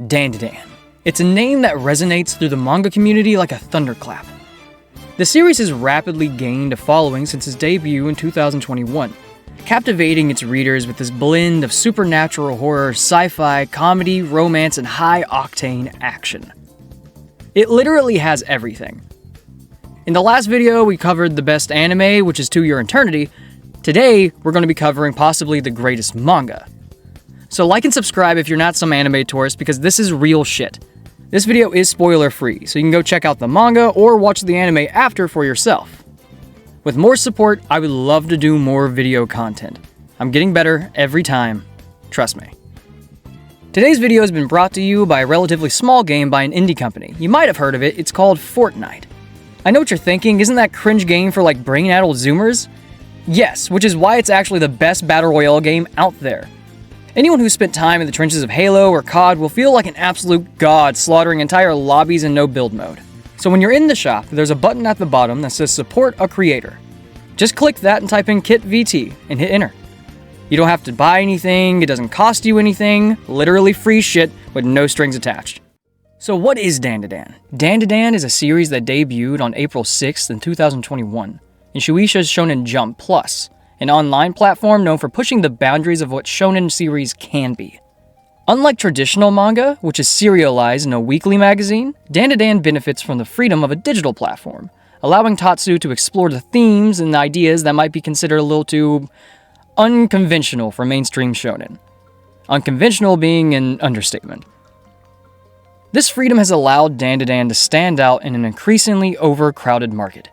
Dandadan. It's a name that resonates through the manga community like a thunderclap. The series has rapidly gained a following since its debut in 2021, captivating its readers with this blend of supernatural horror, sci-fi, comedy, romance, and high-octane action. It literally has everything. In the last video, we covered the best anime, which is To Your Eternity. Today, we're going to be covering possibly the greatest manga. So like and subscribe if you're not some anime tourist, because this is real shit. This video is spoiler-free, so you can go check out the manga or watch the anime after for yourself. With more support, I would love to do more video content. I'm getting better every time. Trust me. Today's video has been brought to you by a relatively small game by an indie company. You might have heard of it. It's called FORTNITE. I know what you're thinking. Isn't that cringe game for like brain-addled Zoomers? Yes, which is why it's actually the best battle royale game out there. Anyone who spent time in the trenches of Halo or COD will feel like an absolute god slaughtering entire lobbies in no build mode. So when you're in the shop, there's a button at the bottom that says support a creator. Just click that and type in KITTvt and hit enter. You don't have to buy anything, it doesn't cost you anything, literally free shit with no strings attached. So what is Dandadan? Dandadan is a series that debuted on April 6th in 2021 in Shueisha's Shonen Jump Plus, an online platform known for pushing the boundaries of what shonen series can be. Unlike traditional manga, which is serialized in a weekly magazine, Dandadan benefits from the freedom of a digital platform, allowing Tatsu to explore the themes and ideas that might be considered a little too unconventional for mainstream shonen. Unconventional being an understatement. This freedom has allowed Dandadan to stand out in an increasingly overcrowded market,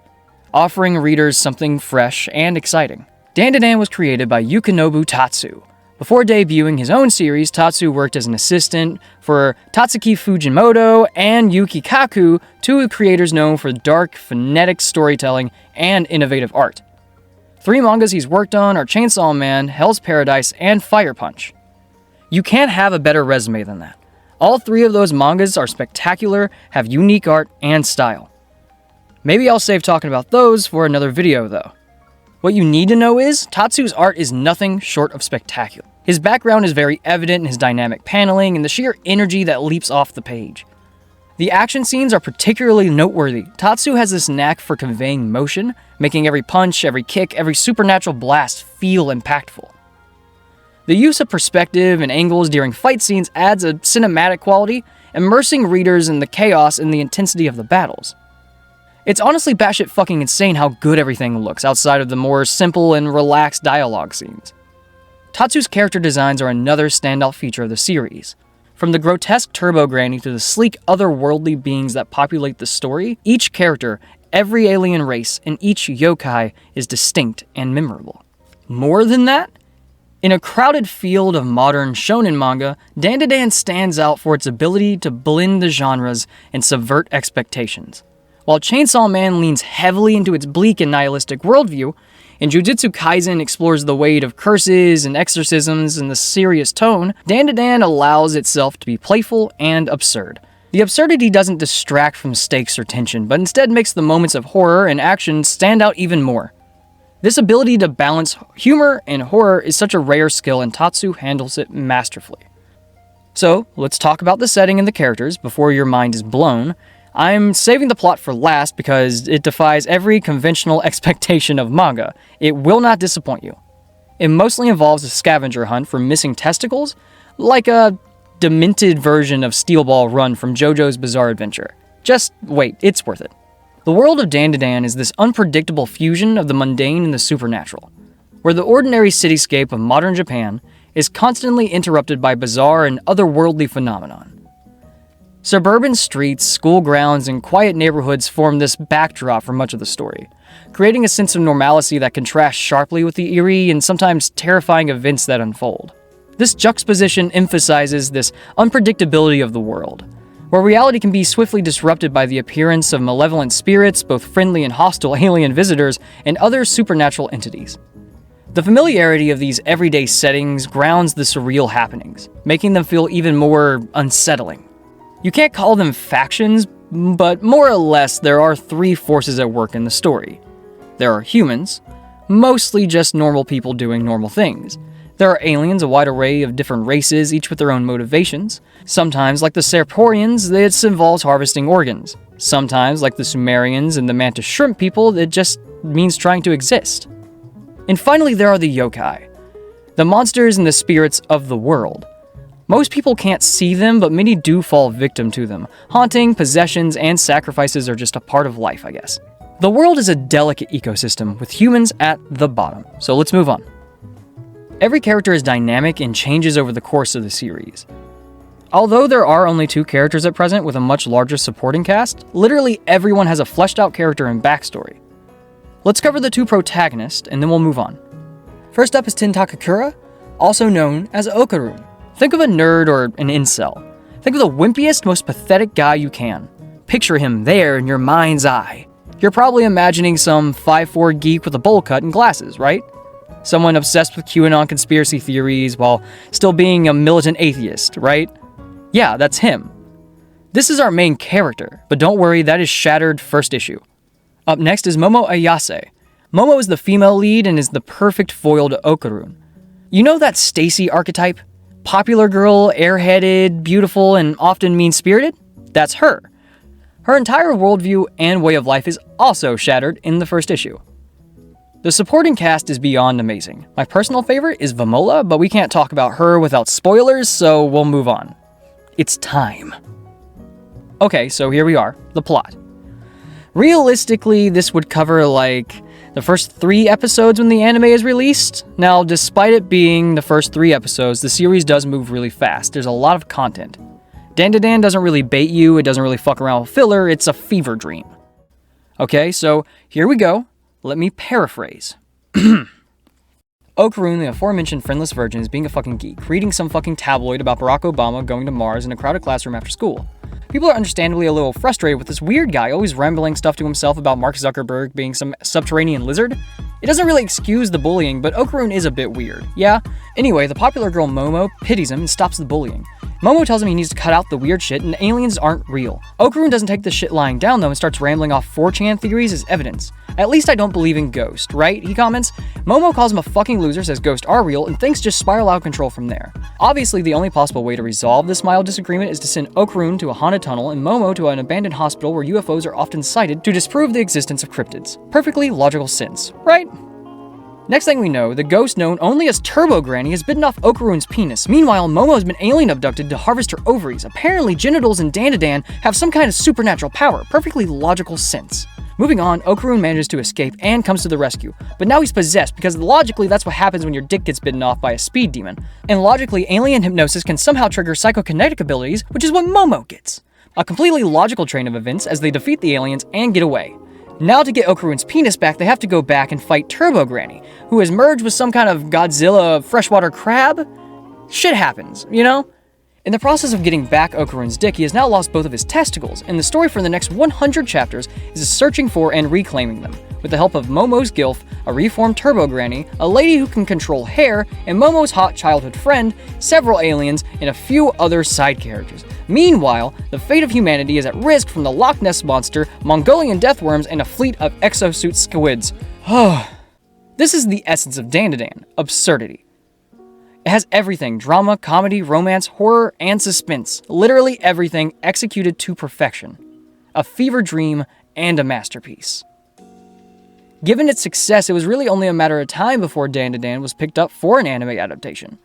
offering readers something fresh and exciting. Dandadan was created by Yukinobu Tatsu. Before debuting his own series, Tatsu worked as an assistant for Tatsuki Fujimoto and Yuki Kaku, two creators known for dark, phonetic storytelling and innovative art. 3 mangas he's worked on are Chainsaw Man, Hell's Paradise, and Fire Punch. You can't have a better resume than that. All 3 of those mangas are spectacular, have unique art and style. Maybe I'll save talking about those for another video though. What you need to know is, Tatsu's art is nothing short of spectacular. His background is very evident in his dynamic paneling and the sheer energy that leaps off the page. The action scenes are particularly noteworthy. Tatsu has this knack for conveying motion, making every punch, every kick, every supernatural blast feel impactful. The use of perspective and angles during fight scenes adds a cinematic quality, immersing readers in the chaos and the intensity of the battles. It's honestly batshit fucking insane how good everything looks outside of the more simple and relaxed dialogue scenes. Tatsu's character designs are another standout feature of the series. From the grotesque Turbo Granny to the sleek otherworldly beings that populate the story, each character, every alien race, and each yokai is distinct and memorable. More than that, in a crowded field of modern shonen manga, Dandadan stands out for its ability to blend the genres and subvert expectations. While Chainsaw Man leans heavily into its bleak and nihilistic worldview, and Jujutsu Kaisen explores the weight of curses and exorcisms in the serious tone, Dandadan allows itself to be playful and absurd. The absurdity doesn't distract from stakes or tension, but instead makes the moments of horror and action stand out even more. This ability to balance humor and horror is such a rare skill, and Tatsu handles it masterfully. So, let's talk about the setting and the characters before your mind is blown. I'm saving the plot for last because it defies every conventional expectation of manga. It will not disappoint you. It mostly involves a scavenger hunt for missing testicles, like a demented version of Steel Ball Run from JoJo's Bizarre Adventure. Just wait, it's worth it. The world of Dandadan is this unpredictable fusion of the mundane and the supernatural, where the ordinary cityscape of modern Japan is constantly interrupted by bizarre and otherworldly phenomenon. Suburban streets, school grounds, and quiet neighborhoods form this backdrop for much of the story, creating a sense of normalcy that contrasts sharply with the eerie and sometimes terrifying events that unfold. This juxtaposition emphasizes this unpredictability of the world, where reality can be swiftly disrupted by the appearance of malevolent spirits, both friendly and hostile alien visitors, and other supernatural entities. The familiarity of these everyday settings grounds the surreal happenings, making them feel even more unsettling. You can't call them factions, but more or less there are 3 forces at work in the story. There are humans, mostly just normal people doing normal things. There are aliens, a wide array of different races, each with their own motivations. Sometimes, like the Serporians, it involves harvesting organs. Sometimes, like the Sumerians and the mantis shrimp people, it just means trying to exist. And finally, there are the yokai, the monsters and the spirits of the world. Most people can't see them, but many do fall victim to them. Haunting, possessions, and sacrifices are just a part of life, I guess. The world is a delicate ecosystem, with humans at the bottom. So let's move on. Every character is dynamic and changes over the course of the series. Although there are only 2 characters at present with a much larger supporting cast, literally everyone has a fleshed out character and backstory. Let's cover the 2 protagonists, and then we'll move on. First up is Tin Takakura, also known as Okarun. Think of a nerd or an incel. Think of the wimpiest, most pathetic guy you can. Picture him there in your mind's eye. You're probably imagining some 5'4" geek with a bowl cut and glasses, right? Someone obsessed with QAnon conspiracy theories while still being a militant atheist, right? Yeah, that's him. This is our main character, but don't worry, that is Shattered first issue. Up next is Momo Ayase. Momo is the female lead and is the perfect foil to Okarun. You know that Stacy archetype? Popular girl, airheaded, beautiful, and often mean-spirited? That's her. Her entire worldview and way of life is also shattered in the first issue. The supporting cast is beyond amazing. My personal favorite is Vamola, but we can't talk about her without spoilers, so we'll move on. It's time. Okay, so here we are, the plot. Realistically, this would cover, the first 3 episodes when the anime is released. Now, despite it being the first 3 episodes, the series does move really fast. There's a lot of content. Dandadan doesn't really bait you, it doesn't really fuck around with filler, it's a fever dream. Okay, so here we go. Let me paraphrase. Okarun, the aforementioned friendless virgin, is being a fucking geek, reading some fucking tabloid about Barack Obama going to Mars in a crowded classroom after school. People are understandably a little frustrated with this weird guy always rambling stuff to himself about Mark Zuckerberg being some subterranean lizard. It doesn't really excuse the bullying, but Okarun is a bit weird, yeah? Anyway, the popular girl Momo pities him and stops the bullying. Momo tells him he needs to cut out the weird shit and aliens aren't real. Okarun doesn't take the shit lying down though and starts rambling off 4chan theories as evidence. At least I don't believe in ghosts, right? He comments. Momo calls him a fucking loser, says ghosts are real, and things just spiral out of control from there. Obviously, the only possible way to resolve this mild disagreement is to send Okarun to a haunted tunnel and Momo to an abandoned hospital where UFOs are often sighted to disprove the existence of cryptids. Perfectly logical sense, right? Next thing we know, the ghost known only as Turbo Granny has bitten off Okarun's penis. Meanwhile, Momo has been alien abducted to harvest her ovaries. Apparently, genitals in Dandadan have some kind of supernatural power. Perfectly logical sense. Moving on, Okarun manages to escape and comes to the rescue. But now he's possessed because logically that's what happens when your dick gets bitten off by a speed demon. And logically, alien hypnosis can somehow trigger psychokinetic abilities, which is what Momo gets. A completely logical train of events as they defeat the aliens and get away. Now to get Okarun's penis back, they have to go back and fight Turbo Granny, who has merged with some kind of Godzilla freshwater crab. Shit happens, you know? In the process of getting back Okarun's dick, he has now lost both of his testicles, and the story for the next 100 chapters is searching for and reclaiming them, with the help of Momo's Gilf, a reformed Turbo Granny, a lady who can control hair, and Momo's hot childhood friend, several aliens, and a few other side characters. Meanwhile, the fate of humanity is at risk from the Loch Ness Monster, Mongolian deathworms, and a fleet of exosuit squids. This is the essence of Dandadan, absurdity. It has everything: drama, comedy, romance, horror, and suspense. Literally everything executed to perfection. A fever dream and a masterpiece. Given its success, it was really only a matter of time before Dandadan was picked up for an anime adaptation.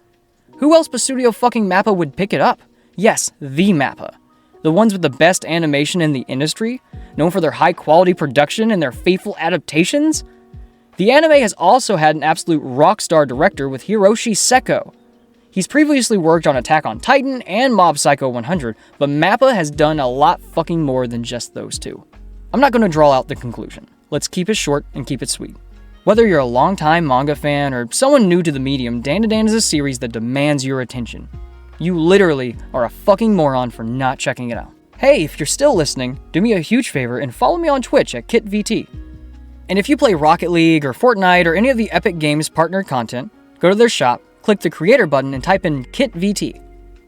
Who else but Studio fucking Mappa would pick it up? Yes, the Mappa. The ones with the best animation in the industry, known for their high-quality production and their faithful adaptations. The anime has also had an absolute rock-star director with Hiroshi Seko. He's previously worked on Attack on Titan and Mob Psycho 100, but Mappa has done a lot fucking more than just those two. I'm not going to draw out the conclusion. Let's keep it short and keep it sweet. Whether you're a longtime manga fan or someone new to the medium, Dandadan is a series that demands your attention. You literally are a fucking moron for not checking it out. Hey, if you're still listening, do me a huge favor and follow me on Twitch at KITTvt. And if you play Rocket League or FORTNITE or any of the Epic Games partner content, go to their shop, click the creator button, and type in KITTvt.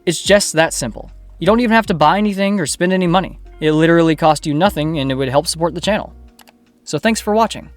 It's just that simple. You don't even have to buy anything or spend any money. It literally costs you nothing and it would help support the channel. So thanks for watching.